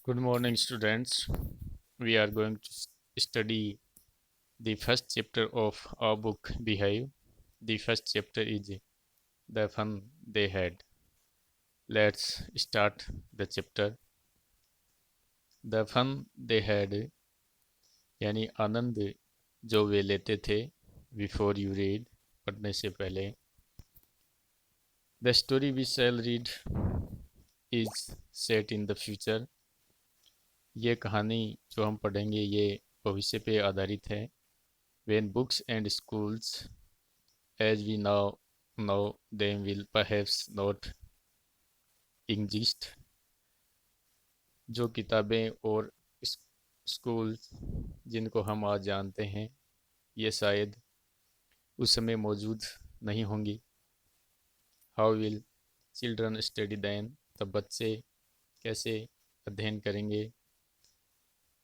Good morning, students. We are going to study the first chapter of our book, Behave. The first chapter is The Fun They Had. Let's start the chapter. The fun they had यानी आनंद जो वे लेते थे before you read पढ़ने से पहले. The story we shall read is set in the future. ये कहानी जो हम पढ़ेंगे ये भविष्य पे आधारित है. When books and schools as we now know them will perhaps not exist. जो किताबें और स्कूल जिनको हम आज जानते हैं ये शायद उस समय मौजूद नहीं होंगी. How will children study then, तब बच्चे कैसे अध्ययन करेंगे.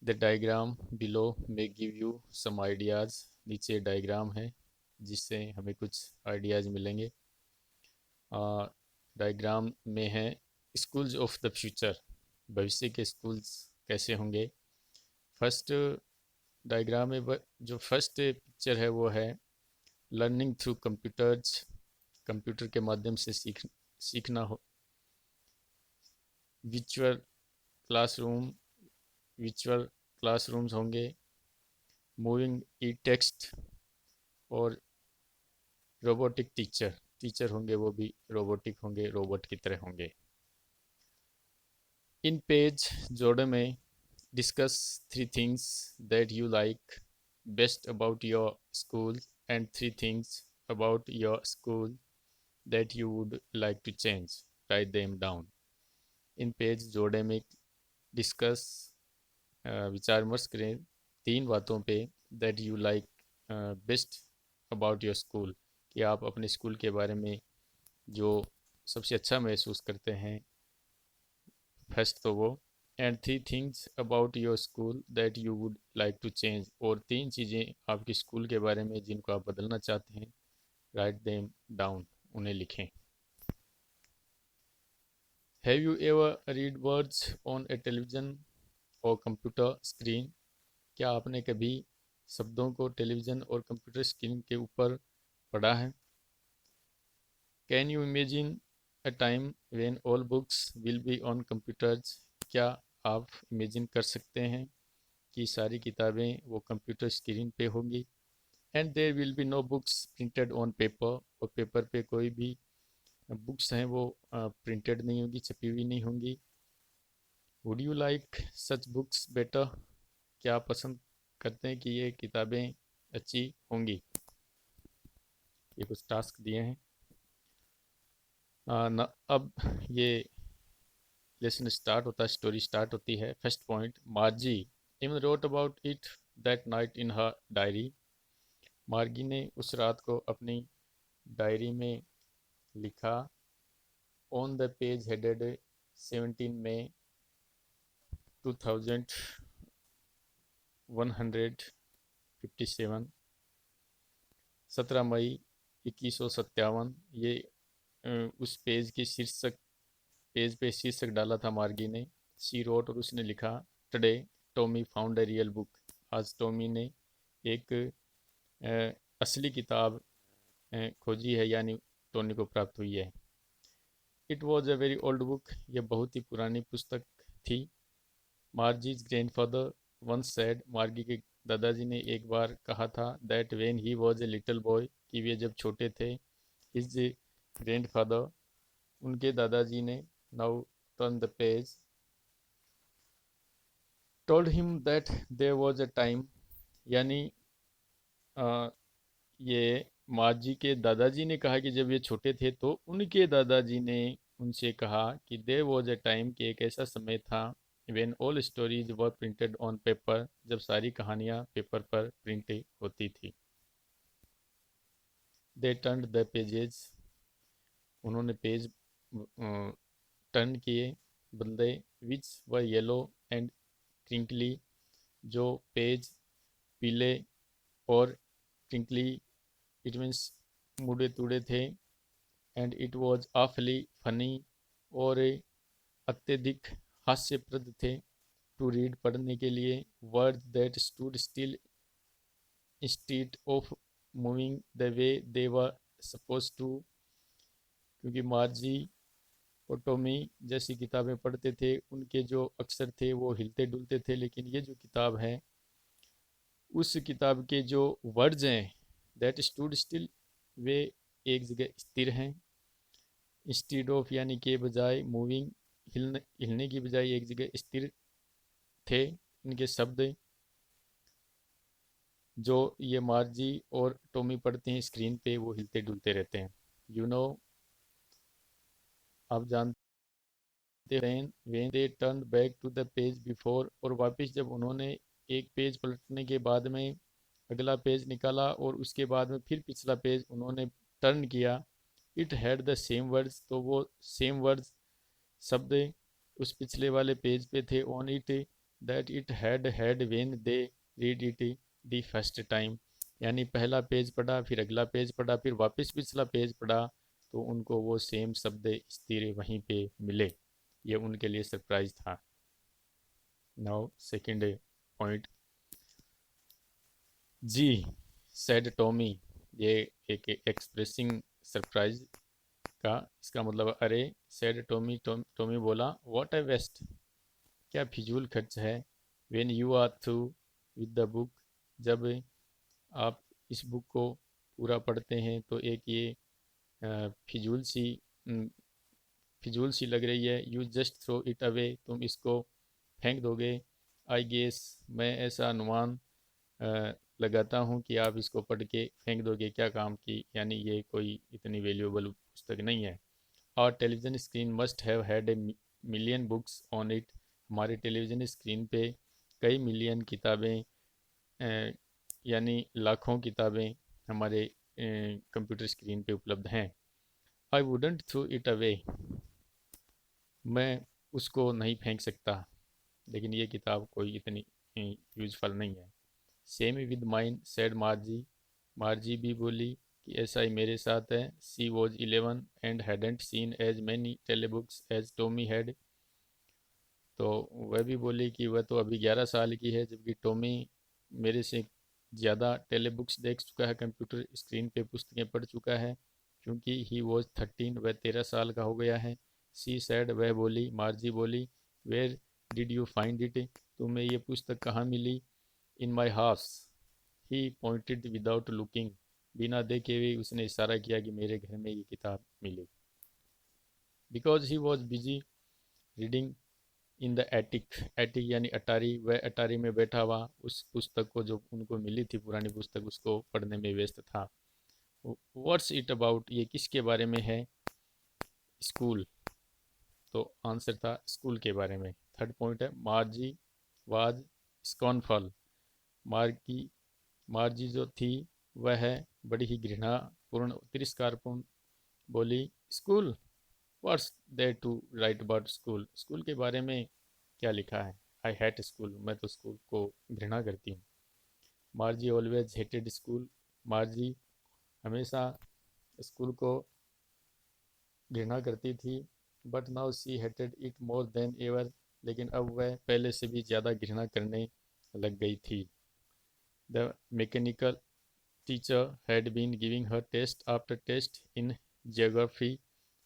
The diagram below may give you some ideas, नीचे डायग्राम है जिससे हमें कुछ आइडियाज़ मिलेंगे. डायग्राम में है स्कूल्स ऑफ द फ्यूचर, भविष्य के स्कूल्स कैसे होंगे. फर्स्ट डायग्राम में जो फर्स्ट पिक्चर है वो है लर्निंग थ्रू कंप्यूटर्स, कंप्यूटर के माध्यम से सीखना हो. विचुअल क्लासरूम्स होंगे. मूविंग ई टेक्स्ट और रोबोटिक टीचर होंगे, वो भी रोबोटिक होंगे, रोबोट की तरह होंगे. इन पेज जोड़े में discuss 3 things that you like best about your school and 3 things about your school that you would like to change. Write them down. In pairs जोड़े में डिस्कस विचार विमर्श करें 3 बातों पे that you like best about your school, कि आप अपने स्कूल के बारे में जो सबसे अच्छा महसूस करते हैं. फर्स्ट तो वो. And 3 things about your school that you would like to change, और 3 चीज़ें आपके स्कूल के बारे में जिनको आप बदलना चाहते हैं. राइट देम डाउन, उन्हें लिखें. Have you ever read words on A television और कंप्यूटर स्क्रीन, क्या आपने कभी शब्दों को टेलीविज़न और कंप्यूटर स्क्रीन के ऊपर पढ़ा है. Can you imagine a time when all books will be on computers, क्या आप इमेजिन कर सकते हैं कि सारी किताबें वो कंप्यूटर स्क्रीन पे होंगी. And there will be no books printed on paper, और पेपर पे कोई भी बुक्स हैं वो प्रिंटेड नहीं होंगी, छपी हुई नहीं होंगी. Would you like such books better, क्या आप पसंद करते हैं कि ये किताबें अच्छी होंगी. ये कुछ टास्क दिए हैं. अब ये लेसन स्टार्ट होता है, स्टोरी स्टार्ट होती है. First point, मार्जी even wrote about it that night in her diary, मार्गी ने उस रात को अपनी डायरी में लिखा. ऑन द पेज हेडेड 17 मई 2157, 17 मई 2157, ये उस पेज की पेज पे शीर्षक डाला था मार्गी ने. शी रोट, और उसने लिखा. Today Tommy found a real book, आज टॉमी ने एक असली किताब खोजी है, यानी टोनी को प्राप्त हुई है. It was a very old book, यह बहुत ही पुरानी पुस्तक थी. मार्जीज ग्रैंडफादर वंस सेड, मार्गी के दादाजी ने एक बार कहा था. That when he was a little boy, कि वे जब छोटे थे. हिज ग्रैंडफादर, उनके दादाजी ने. Now turn the page. Told him that there was a time, यानी ये मार्जी के दादाजी ने कहा कि जब ये छोटे थे तो उनके दादाजी ने उनसे कहा कि देयर वाज अ टाइम, कि एक ऐसा समय था. When all stories were printed on paper, जब सारी कहानियाँ पेपर पर प्रिंट होती थी. दे टर्न्ड द पेजेस, उन्होंने पेज टर्न किए, बदले. Which were yellow and crinkly, जो पेज पीले और क्रिंकली, इट मीन्स मुड़े तुड़े थे. And it was awfully funny, और अत्यधिक हास्यप्रद थे. टू रीड पढ़ने के लिए, words that stood still instead of moving the way they were supposed to, क्योंकि मार्जी और टॉमी जैसी किताबें पढ़ते थे उनके जो अक्षर थे वो हिलते डुलते थे, लेकिन ये जो किताब है उस किताब के जो वर्ड्स हैं दैट स्टूड स्टिल, वे एक जगह स्थिर हैं। इंस्टीड ऑफ यानी के बजाय, मूविंग हिलने की बजाय एक जगह स्थिर थे। इनके शब्द जो ये मार्जी और टॉमी पढ़ते हैं स्क्रीन पे वो हिलते डुलते रहते हैं। यू नो, आप जानते हैं, when they turn back to the page before, और वापस जब उन्होंने एक पेज पलटने के बाद में अगला पेज निकाला और उसके बाद में फिर पिछला पेज उन्होंने टर्न किया, it had the same words, तो वो सेम वर्ड्स शब्द उस पिछले वाले पेज पे थे, on it that it had had when they read it the first time, यानी पहला पेज पढ़ा फिर अगला पेज पढ़ा फिर वापस पिछला पेज पढ़ा तो उनको वो सेम शब्द स्थिर वहीं पे मिले। ये उनके लिए सरप्राइज था। Now second point, gee said Tommy, ये एक एक्सप्रेसिंग सरप्राइज का इसका मतलब अरे, सैड टॉमी, टॉमी बोला, व्हाट ए वेस्ट, क्या फिजूल खर्च है, when you are through with the book, जब आप इस बुक को पूरा पढ़ते हैं तो एक ये फिजूल सी फिजूल सी लग रही है, you just throw it away, तुम इसको फेंक दोगे, आई गेस, मैं ऐसा अनुमान लगाता हूँ कि आप इसको पढ़ के फेंक दोगे, क्या काम की, यानी ये कोई इतनी वैल्यूएबल पुस्तक नहीं है। और television screen must have had a million books on it, हमारे टेलीविज़न स्क्रीन पे कई मिलियन किताबें यानी लाखों किताबें हमारे कंप्यूटर स्क्रीन पे उपलब्ध हैं। I wouldn't through it away, मैं उसको नहीं फेंक सकता, लेकिन ये किताब कोई इतनी यूजफुल नहीं है। Same with mine said Margie, Margie भी बोली कि ऐसा ही मेरे साथ है। She was 11 and hadn't seen as many telebooks as Tommy had, तो वह भी बोली कि वह तो अभी 11 साल की है जबकि टॉमी मेरे से ज़्यादा टेलीबुक्स देख चुका है, कंप्यूटर स्क्रीन पे पुस्तकें पढ़ चुका है, क्योंकि ही वॉज 13, वह 13 साल का हो गया है। सी सैड, वह बोली, मार्जी बोली, where did you find it, तुम्हें ये पुस्तक कहाँ मिली, in my house, he pointed without looking, बिना देखे हुए उसने इशारा किया कि मेरे घर में ये किताब मिली। Because he was busy reading in the attic, attic यानी अटारी, वह अटारी में बैठा हुआ उस पुस्तक को जो उनको मिली थी पुरानी पुस्तक उसको पढ़ने में व्यस्त था। व्हाट्स इट अबाउट, ये किसके बारे में है, स्कूल, तो आंसर था स्कूल के बारे में। थर्ड पॉइंट है, मार्जी वाज स्कॉनफुल, मार्गी मार्जी जो थी वह बड़ी ही घृणापूर्ण तिरस्कारपूर्ण बोली, school, what's there to write about school, school के बारे में क्या लिखा है, आई हेट स्कूल, मैं तो स्कूल को घृणा करती हूँ। मार्जी ऑलवेज हेटेड स्कूल, मार्जी हमेशा स्कूल को घृणा करती थी। But now see hated it more than ever, लेकिन अब वह पहले से भी ज़्यादा घृणा करने लग गई थी। The mechanical teacher had been giving her test after test in geography,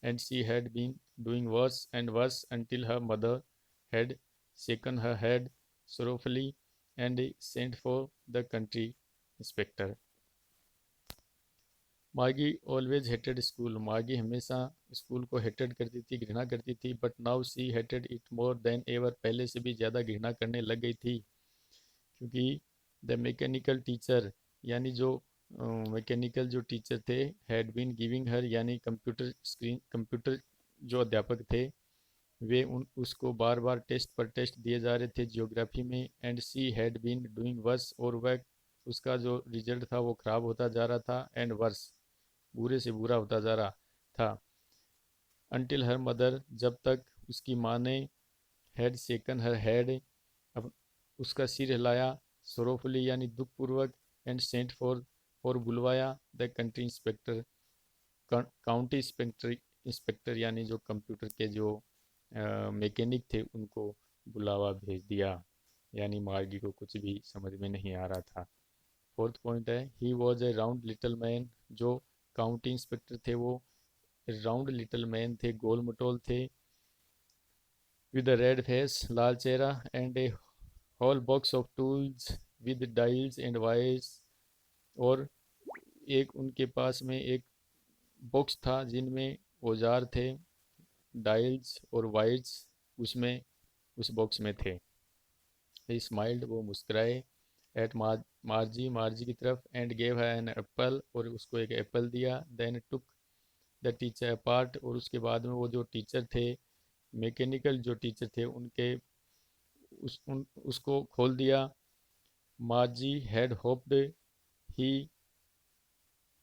and she had been doing worse and worse until her mother had shaken her head sorrowfully and sent for the country inspector. मागी always hated school, मागी हमेशा school को hated करती थी, घृणा करती थी, but now see hated it more than ever, पहले से भी ज़्यादा घृणा करने लग गई थी, क्योंकि द मैकेनिकल टीचर यानी जो मैकेनिकल जो टीचर थे, हैड बीन गिविंग हर यानी कंप्यूटर जो अध्यापक थे वे उसको बार बार टेस्ट पर टेस्ट दिए जा रहे थे जियोग्राफी में, and she had been doing worse, और वह उसका जो रिजल्ट था वो ख़राब होता जा रहा था, एंड वर्स, बुरे से बुरा होता जा रहा था, अनटिल हर मदर, जब तक उसकी माँ ने हैड शेकन हर हेड, अब उसका सिर हिलाया, सोरोफुली यानी दुखपूर्वक, एंड सेंट फॉर, और बुलवाया the country inspector, county inspector यानी जो कंप्यूटर के जो मैकेनिक थे उनको बुलावा भेज दिया, यानी मार्गी को कुछ भी समझ में नहीं आ रहा था। फोर्थ पॉइंट है, he was a round little man. जो काउंटी इंस्पेक्टर थे वो राउंड लिटिल मैन थे, गोल मटोल थे, विद अ रेड फेस, लाल चेहरा, and a whole box of tools with dials and wires. और एक उनके पास में एक बॉक्स था जिनमें औजार थे, डायल्स और वायर्स उसमें उस बॉक्स में थे। ही स्माइल्ड, वो मुस्कुराए, एट मार्जी, मार्जी की तरफ, and gave her an apple, और उसको एक एप्पल दिया। Then took the teacher apart, और उसके बाद में वो जो टीचर थे, मैकेनिकल जो टीचर थे उनके उसको खोल दिया। मार्जी had hoped he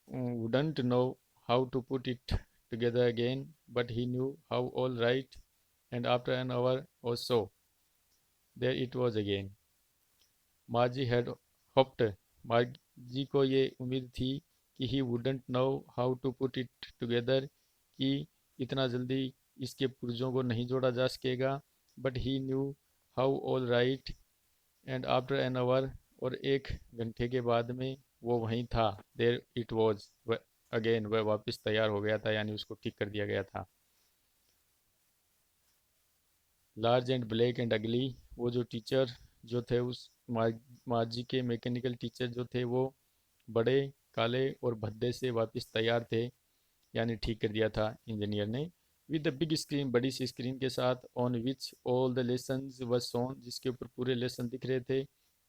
wouldn't know how to put it together again, but he knew how all right, and after an hour or so, there it was again. Margie had hoped, मार्जी को ये उम्मीद थी कि he wouldn't know how to put it together, कि इतना जल्दी इसके पुर्जों को नहीं जोड़ा जा सकेगा, but he knew how all right, and after an hour, और एक घंटे के बाद में वो वहीं था, there it was again, वह वापस तैयार हो गया था, यानी उसको ठीक कर दिया गया था। लार्ज एंड ब्लैक एंड अगली, वो जो टीचर जो थे उस मार्जी के मैकेनिकल टीचर जो थे वो बड़े, काले और भद्दे से वापस तैयार थे, यानी ठीक कर दिया था इंजीनियर ने। विद द बिग स्क्रीन, बड़ी सी स्क्रीन के साथ, on which all the lessons were shown, जिसके ऊपर पूरे लेसन दिख रहे थे,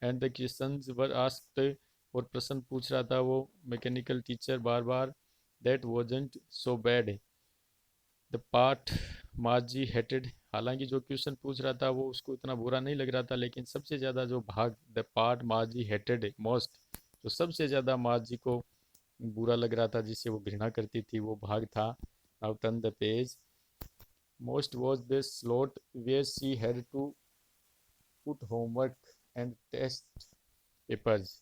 and the questions were asked, और प्रश्न पूछ रहा था वो mechanical teacher bar bar. That wasn't so bad the part मार्जी hated, हालांकि जो क्वेश्चन पूछ रहा था वो उसको इतना बुरा नहीं लग रहा था, लेकिन सबसे ज़्यादा जो भाग, द पार्ट मार्जी हेटेड मोस्ट, तो सबसे ज़्यादा मार्जी को बुरा लग रहा था, जिससे वो घृणा करती थी, वो भाग था। Now turn the page. Most was the slot where she had to put homework and test papers.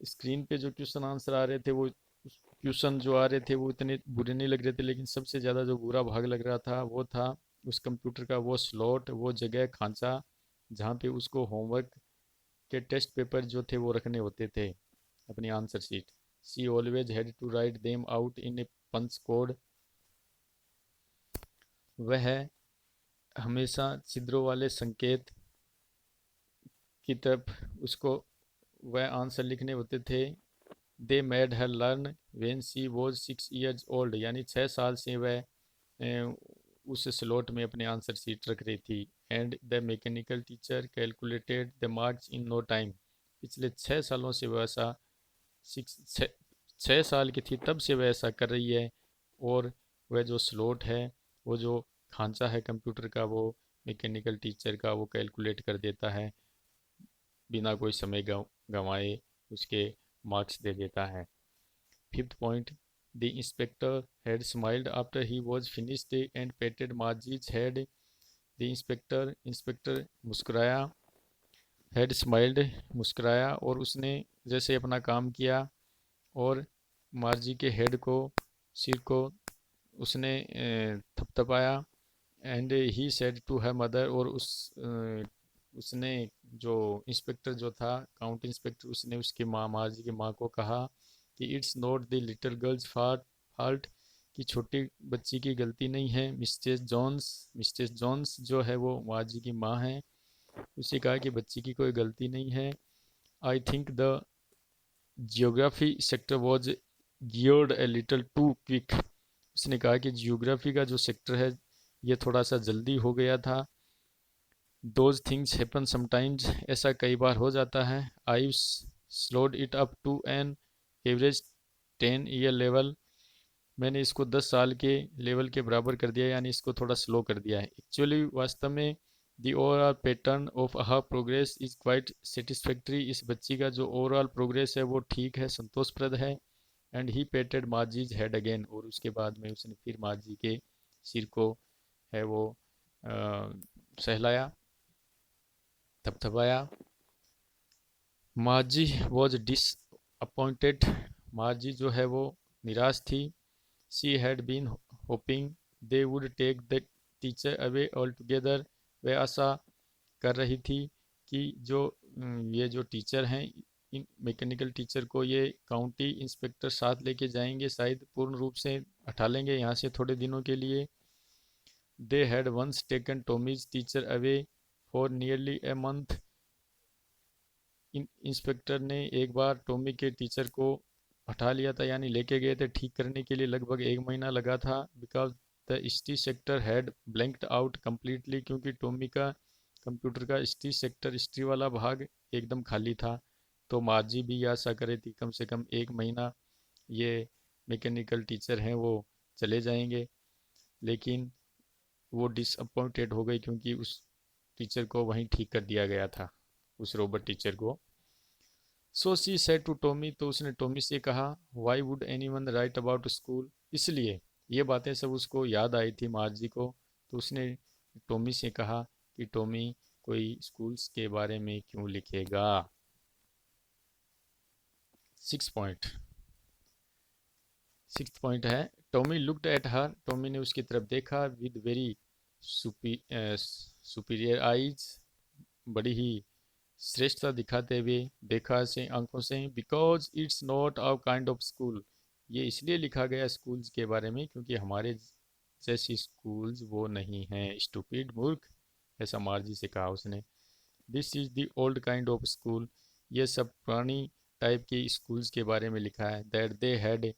Screen पे जो क्वेश्चन आंसर आ रहे थे वो क्वेश्चन जो आ रहे थे वो इतने बुरे नहीं लग रहे थे, लेकिन सबसे ज़्यादा जो बुरा भाग लग रहा था वो था उस कंप्यूटर का वो स्लॉट, वो जगह, खांचा, जहाँ पे उसको होमवर्क के टेस्ट पेपर जो थे वो रखने होते थे, अपनी answer sheet. She always had to write them out in a punch code, वह हमेशा छिद्रों वाले संकेत की तरफ उसको वह आंसर लिखने होते थे। They made her learn when she was 6 years old, यानी 6 साल से वह उस स्लॉट में अपने आंसर शीट रख रही थी। And the mechanical teacher calculated the marks in no time, पिछले 6 सालों से वह ऐसा 6 साल की थी तब से वह ऐसा कर रही है, और वह जो स्लॉट है, वो जो खांचा है कंप्यूटर का, वो मैकेनिकल टीचर का वो कैलकुलेट कर देता है, बिना कोई समय गंवाए उसके मार्क्स दे देता है। Fifth point, the inspector had smiled after he was finished and patted Margie's head. The inspector, inspector मुस्कुराया, हैड स्माइल्ड मुस्कुराया, और उसने जैसे अपना काम किया और मार्जी के हेड को, सिर को उसने थपथपाया। And he said to her mother, और उसने जो इंस्पेक्टर जो था, काउंटी इंस्पेक्टर, उसने उसकी माँ, मार्जी की माँ को कहा कि it's not the little girls fault, कि छोटी बच्ची की गलती नहीं है, मिस्टेस जॉन्स जो है वो मार्जी की माँ है, उसे कहा कि बच्ची की कोई गलती नहीं है। I think the geography sector was geared a little too quick, उसने कहा कि जियोग्राफी का जो सेक्टर है ये थोड़ा सा जल्दी हो गया था। दोज थिंग्स हैपन समटाइम्स, ऐसा कई बार हो जाता है। I slowed it up to an average 10 year level, मैंने इसको 10 साल के लेवल के बराबर कर दिया, यानी इसको थोड़ा स्लो कर दिया है। एक्चुअली वास्तव में the overall pattern of her progress is quite satisfactory, इस बच्ची का जो ओवरऑल प्रोग्रेस है वो ठीक है, संतोषप्रद है। And he पेटेड Margie's head again, और उसके बाद में उसने फिर मार्जी के सिर को है वो सहलाया, थपथपाया। मार्जी वॉज डिसअपॉइंटेड, मार्जी जो है वो निराश थी। She had been hoping they would take the teacher away altogether, वह आशा कर रही थी कि ये जो टीचर हैं, इन मैकेनिकल टीचर को ये काउंटी इंस्पेक्टर साथ लेके जाएंगे, शायद पूर्ण रूप से हटा लेंगे यहाँ से थोड़े दिनों के लिए। They had once taken Tommy's teacher away for nearly a month. Inspector ने एक बार टॉमी के टीचर को हटा लिया था, यानी लेके गए थे ठीक करने के लिए, लगभग एक महीना लगा था। बिकॉज द स्टी sector had blanked out completely, क्योंकि टॉमी का कंप्यूटर का स्टी सेक्टर, स्ट्री वाला भाग एकदम खाली था। तो मार्जी भी आशा करे थी कम से कम एक महीना ये मैकेनिकल टीचर हैं वो चले जाएंगे, लेकिन वो डिसअपॉइंटेड हो गई क्योंकि उस टीचर को वहीं ठीक कर दिया गया था, उस रोबोट टीचर को। So she said to Tommy, तो उसने टॉमी से कहा, why would anyone write about school, इसलिए ये बातें सब उसको याद आई थी मार्जी को। तो उसने टॉमी से कहा कि टॉमी कोई स्कूल्स के बारे में क्यों लिखेगा। 6 पॉइंट, 6 पॉइंट है। Tommy looked at her, Tommy ने उसकी तरफ देखा, विद वेरी सुपीरियर आईज, बड़ी ही श्रेष्ठता दिखाते हुए देखा से आंखों से। Because it's not our kind of school, ये इसलिए लिखा गया स्कूल्स के बारे में क्योंकि हमारे जैसी स्कूल्स वो नहीं हैं, स्टूपिड मूर्ख, ऐसा मार्जी से कहा उसने। This is the old kind of school, ये सब पुरानी टाइप की स्कूल्स के बारे में लिखा है। That they had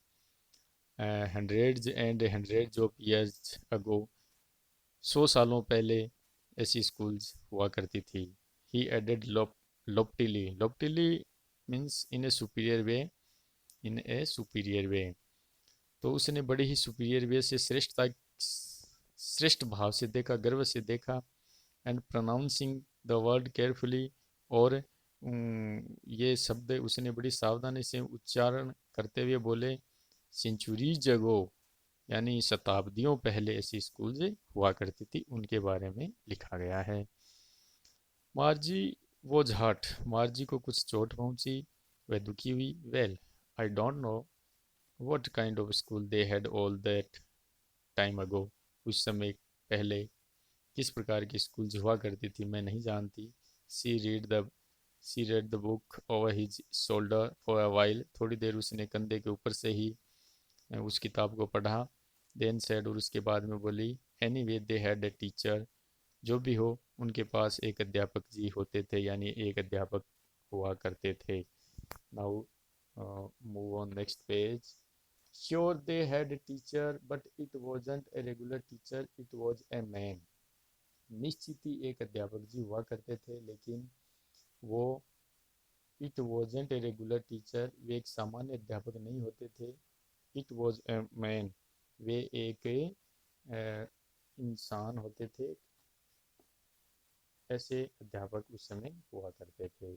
hundreds and hundreds of years ago, 100 सालों पहले ऐसी स्कूल्स हुआ करती थी। He added loftily, loftily means in a superior way, in a superior way. तो उसने बड़ी ही सुपीरियर वे से, श्रेष्ठता, श्रेष्ठ भाव से देखा, गर्व से देखा। And pronouncing the word carefully, और ये शब्द उसने बड़ी सावधानी से उच्चारण करते हुए बोले। सेंचुरी जगो, यानी शताब्दियों पहले ऐसी स्कूल हुआ करती थी, उनके बारे में लिखा गया है। मार्जी वो झाट, मार्जी को कुछ चोट पहुंची, वह दुखी हुई। Well, I don't know what kind of school they had all that time ago, कुछ समय पहले किस प्रकार की स्कूल हुआ करती थी मैं नहीं जानती। She read the she read the book over his shoulder for a while, थोड़ी देर उसने कंधे के ऊपर से ही उस किताब को पढ़ा। देन सेड, और उसके बाद में बोली, any way they had a teacher, जो भी हो उनके पास एक अध्यापक जी होते थे, यानी एक अध्यापक हुआ करते थे। Now move on next page. Sure they had a teacher but it wasn't A regular teacher, it was a man. निश्चित ही एक अध्यापक जी हुआ करते थे, लेकिन वो it wasn't a regular teacher, वे एक सामान्य अध्यापक नहीं होते थे। इट वॉज ए मैन, वे एक इंसान होते थे, ऐसे अध्यापक उस समय हुआ करते थे।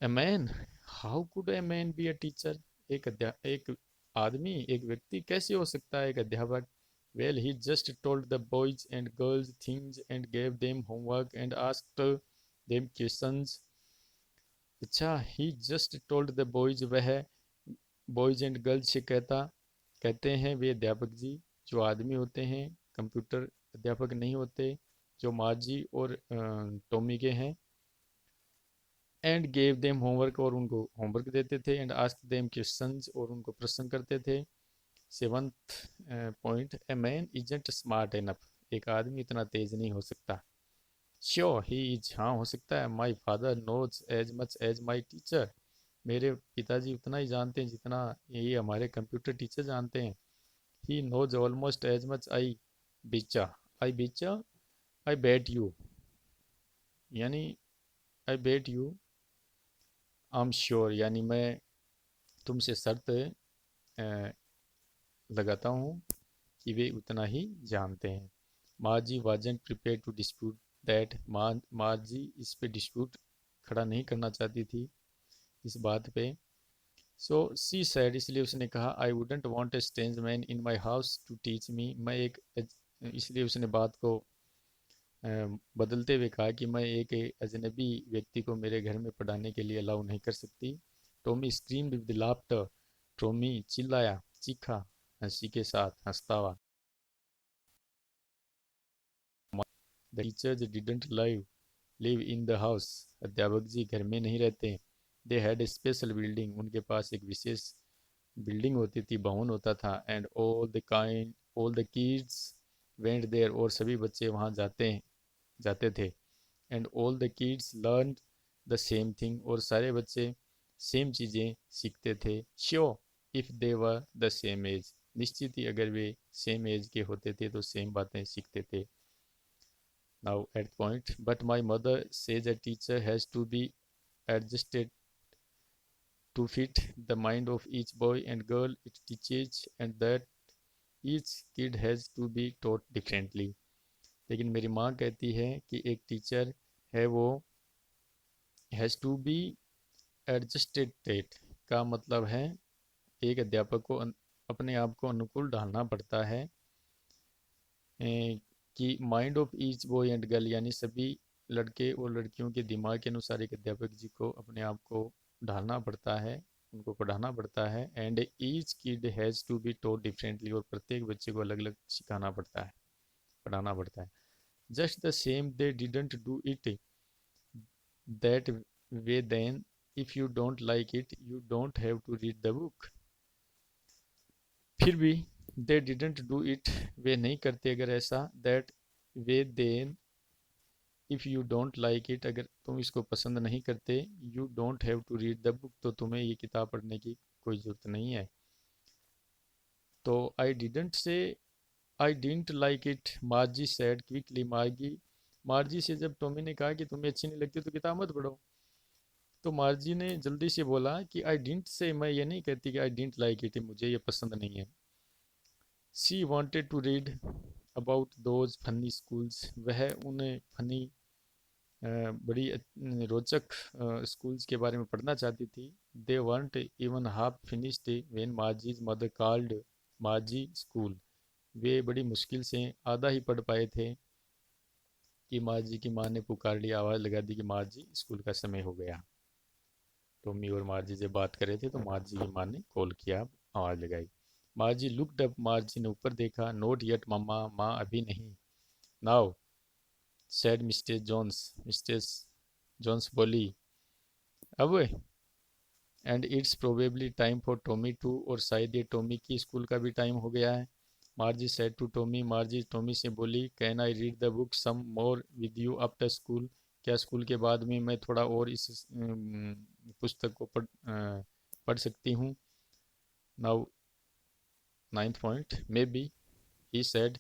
A man, how could a man B a teacher, एक आदमी, एक व्यक्ति कैसे हो सकता है एक अध्यापक। Well, he just told the boys and girls things and gave them homework and asked them questions. अच्छा, ही जस्ट टोल्ड द बॉयज, वह बॉयज एंड गर्ल्स से कहते हैं वे अध्यापक जी, जो आदमी होते हैं, कंप्यूटर अध्यापक नहीं होते, जो मार्जी और टॉमी के हैं। एंड गेव देम होमवर्क, और उनको होमवर्क देते थे। एंड आस्क देम क्वेश्चंस, और उनको प्रश्न करते थे। 7th point, a man isn't smart enough, एक आदमी इतना तेज नहीं हो सकता। श्योर ही इज, हाँ हो सकता है। My father knows as much as my teacher, मेरे पिताजी उतना ही जानते हैं जितना ये हमारे कंप्यूटर टीचर जानते हैं। He knows almost as much I betcha, I betcha, I bet you, यानी I bet you, I am sure, यानी मैं तुमसे शर्त लगाता हूँ कि वे उतना ही जानते हैं। Margie wasn't prepared to dispute that, Margie इस पे डिस्प्यूट खड़ा नहीं करना चाहती थी, इस बात पे। सो सी सैड, इसलिए उसने कहा, I wouldn't want a strange man in my house to teach me, मैं एक, इसलिए उसने बात को बदलते हुए कहा कि मैं एक अजनबी व्यक्ति को मेरे घर में पढ़ाने के लिए अलाउ नहीं कर सकती। Tommy screamed with laughter, Tommy चिल्लाया, चीखा, हंसी के साथ, हंसता हुआ। The teachers didn't live in the house, अध्यापक जी घर में नहीं रहते। They had a special building, उनके पास एक विशेष बिल्डिंग होती थी, भवन होता था। And all the kids went there, और सभी बच्चे वहाँ जाते थे। And all the kids learn the same thing, और सारे बच्चे सेम चीज़ें सीखते थे। Sure if they were the same age, निश्चित ही अगर वे सेम एज के होते थे तो सेम बातें सीखते थे। Now eight point, but my mother says a teacher has to be adjusted to fit the mind of each boy and girl it teaches, and that each kid has to be taught differently। लेकिन मेरी माँ कहती है कि एक teacher है वो has to be adjusted का मतलब है एक अध्यापक को अपने आप को अनुकूल ढालना पड़ता है कि mind of each boy and girl, यानी सभी लड़के और लड़कियों के दिमाग के अनुसार एक अध्यापक जी को अपने आप को ढालना पड़ता है, उनको पढ़ाना पड़ता है। And each kid has to be taught differently, और प्रत्येक बच्चे को अलग अलग सिखाना पड़ता है, पढ़ाना पड़ता है। Just the same they didn't do it that way then, if you don't like it you don't have to read the book. फिर भी दे डिडंट डू इट, वे नहीं करते अगर ऐसा, that way then if you don't like it, अगर तुम इसको पसंद नहीं करते, you don't have to read the book, तो तुम्हें ये किताब पढ़ने की कोई ज़रूरत नहीं है। तो I didn't say I didn't like it, मार्जी sad quickly. मार्जी से जब टॉमी ने कहा कि तुम्हें अच्छी नहीं लगती तो किताब मत पढ़ो, तो मार्जी ने जल्दी से बोला कि आई डिडंट से, मैं ये नहीं कहती कि आई डिडंट लाइक इट, मुझे ये पसंद नहीं है। She wanted to read about those funny schools, वह उन्हें फनी बड़ी रोचक स्कूल्स के बारे में पढ़ना चाहती थी। They weren't even half finished when Margie's mother called Margie school, वे बड़ी मुश्किल से आधा ही पढ़ पाए थे कि मार्जी की माँ ने पुकार लिया, आवाज़ लगा दी कि मार्जी स्कूल का समय हो गया। टॉमी और मार्जी से बात कर रहे थे तो मार्जी की माँ ने कॉल किया, आवाज़ लगाई। मार्जी लुक्ड अप, मार्जी ने ऊपर देखा। नोट येट मम्मा, माँ अभी नहीं। Now said Mister Jones, Mister Jones बोली अब, and it's probably time for Tommy to, और शायद ये टॉमी की स्कूल का भी टाइम हो गया है। Margie said to Tommy, Margie Tommy से बोली, can I read the book some more with you after school, क्या स्कूल के बाद में मैं थोड़ा और इस पुस्तक को पढ़ सकती हूँ। Now ninth point, maybe he said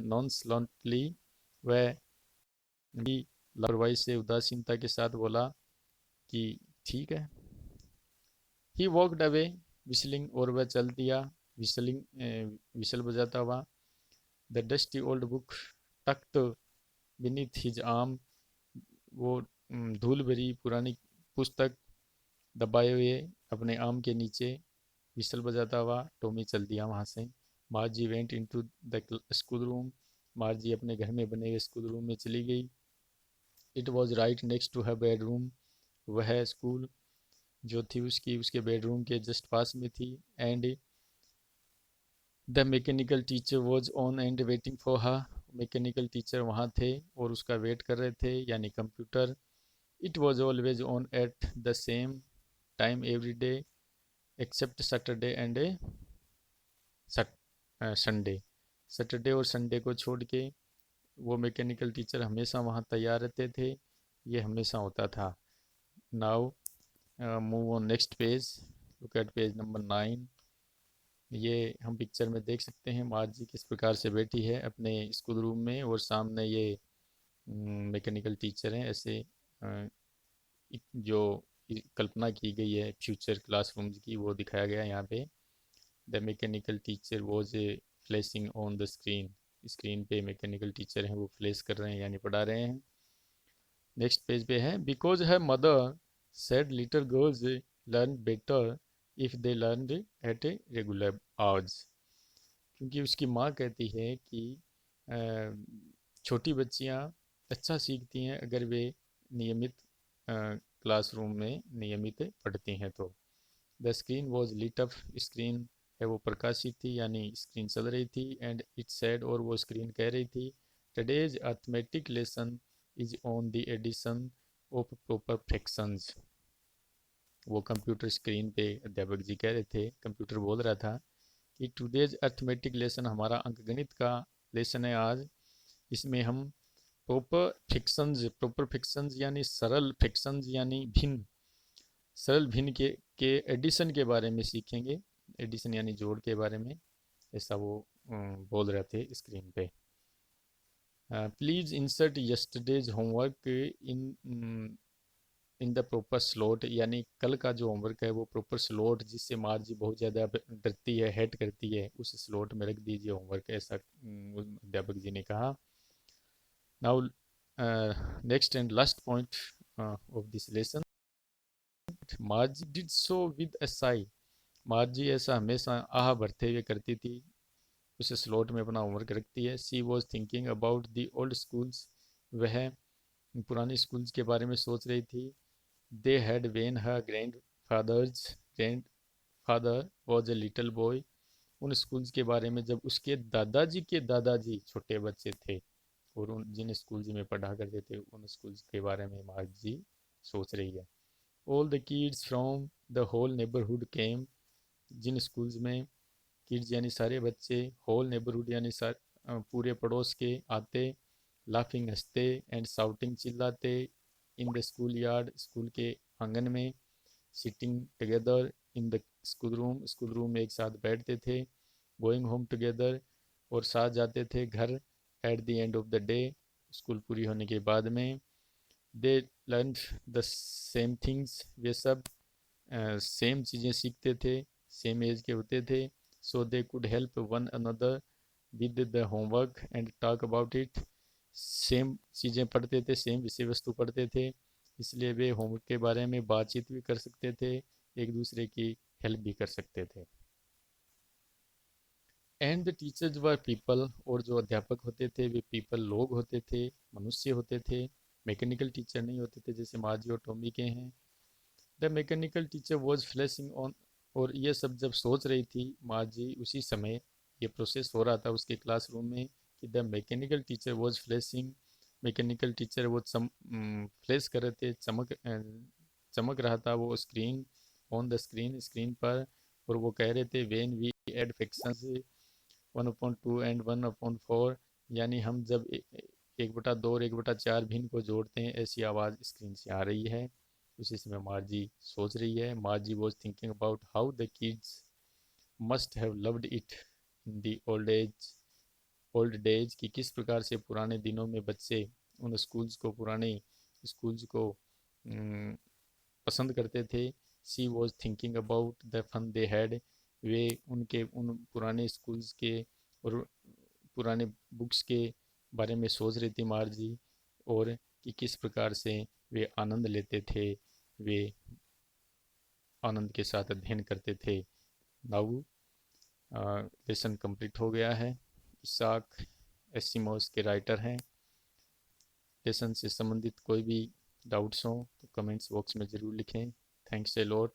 nonchalantly, वह भी लापरवाही से उदासीनता के साथ बोला कि ठीक है। ही वॉकड अवे विस्लिंग, और वह चल दिया विसल बजाता हुआ। The dusty old book tucked beneath his arm, वो धूल भरी पुरानी पुस्तक दबाए हुए अपने आर्म के नीचे विसल बजाता हुआ टॉमी चल दिया वहाँ से। मार्जी went into the school room, मार्जी अपने घर में बने हुए स्कूल रूम में चली गई। It was right next to her bedroom, वह स्कूल जो थी उसके बेडरूम के जस्ट पास में थी। And the mechanical teacher was on and waiting for her, mechanical teacher वहाँ थे और उसका वेट कर रहे थे, यानी computer. It was always on at the same time every day except Saturday and Sunday, Saturday और संडे को छोड़ के वो मैकेनिकल टीचर हमेशा वहाँ तैयार रहते थे, ये हमेशा होता था। Now move on next page, look at page number 9। ये हम पिक्चर में देख सकते हैं मार्जी किस प्रकार से बैठी है अपने स्कूल रूम में, और सामने ये मैकेनिकल टीचर हैं। ऐसे जो कल्पना की गई है फ्यूचर क्लासरूम्स की, वो दिखाया गया है यहाँ पे। The mechanical teacher was a flashing on the screen, screen पे मैकेनिकल टीचर हैं वो फ्लैश कर रहे हैं यानी पढ़ा रहे हैं। नेक्स्ट पेज पे है, because her mother said little girls learn better if they learn eight a regular hours, क्योंकि उसकी माँ कहती है कि छोटी बच्चियाँ अच्छा सीखती हैं अगर वे नियमित क्लासरूम में नियमित पढ़ती हैं तो। The screen was lit up, screen है वो प्रकाशित थी यानी स्क्रीन चल रही थी। एंड इट सेड, और वो स्क्रीन कह रही थी, Today's arithmetic lesson is on the addition of proper fractions. वो कंप्यूटर स्क्रीन पे अध्यापक जी कह रहे थे, कंप्यूटर बोल रहा था कि टुडेज अर्थमेटिक लेसन, हमारा अंकगणित का लेसन है आज। इसमें हम प्रॉपर फ्रिक्शंस यानी सरल फ्रिक्शंस यानी भिन्न, सरल भिन्न के एडिशन के बारे में सीखेंगे। एडिशन यानी जोड़ के बारे में, ऐसा वो बोल रहे थे स्क्रीन पे। Please insert yesterday's homework in the proper slot, यानी कल का जो होमवर्क है वो प्रॉपर स्लॉट, जिससे मार्जी बहुत ज़्यादा डरती है, हेट करती है, उस स्लॉट में रख दीजिए होमवर्क, ऐसा अध्यापक जी ने कहा। Now next and last point of this lesson, मार्जी did so with a Sai. मार्जी ऐसा हमेशा आह भरते हुए करती थी, उस स्लॉट में अपना होमवर्क रखती है। She was thinking about the old schools, वह पुरानी स्कूल्स के बारे में सोच रही थी। They had when her grandfather was a little boy, उन स्कूल्स के बारे में जब उसके दादाजी के दादाजी छोटे बच्चे थे, और उन जिन स्कूल्स में पढ़ा करते थे उन स्कूल्स के बारे में मार्जी सोच रही है। All the kids from the whole neighbourhood came, जिन स्कूल्स में किड्स यानी सारे बच्चे, होल नेबरहुड यानी पूरे पड़ोस के आते, लाफिंग हंसते, एंड शाउटिंग चिल्लाते, in the school yard school के आंगन में, sitting together in the school room में एक साथ बैठते थे, गोइंग होम टुगेदर और साथ जाते थे घर, at the end of the day school पूरी होने के बाद में, they learn the same things, वे सब सेम चीज़ें सीखते थे, सेम एज के होते थे, so they could help one another with the homework and talk about it, same चीज़ें पढ़ते थे, सेम विषय वस्तु पढ़ते थे, इसलिए वे होमवर्क के बारे में बातचीत भी कर सकते थे, एक दूसरे की हेल्प भी कर सकते थे। And the teachers were people, और जो अध्यापक होते थे वे पीपल लोग होते थे, मनुष्य होते थे, मैकेनिकल टीचर नहीं होते थे जैसे मार्जी और टॉमी के हैं। The mechanical teacher was flashing on, और ये सब जब सोच रही थी मार्जी, उसी समय ये प्रोसेस हो रहा था उसके क्लासरूम में कि the mechanical teacher was flashing, mechanical teacher वो फ्लैश कर रहे थे, चमक रहा था वो स्क्रीन, ऑन द स्क्रीन पर, और वो कह रहे थे when we add fractions 1/2 and 1/4, यानी हम जब 1/2 और 1/4 भिन्न को जोड़ते हैं, ऐसी आवाज़ स्क्रीन से आ रही है। उसी समय मार्जी सोच रही है। मार्जी was thinking about how the kids must have loved it in the old days, कि किस प्रकार से पुराने दिनों में बच्चे उन स्कूल्स को, पुराने स्कूल्स को पसंद करते थे। She was thinking about the fun they had, वे उन पुराने स्कूल्स के और पुराने बुक्स के बारे में सोच रही थी मार्जी, और कि किस प्रकार से वे आनंद लेते थे, वे आनंद के साथ अध्ययन करते थे। नाउ लेसन कंप्लीट हो गया है। इसाक एसिमोस के राइटर हैं। लेसन से संबंधित कोई भी डाउट्स हों तो कमेंट्स बॉक्स में ज़रूर लिखें। Thanks a lot.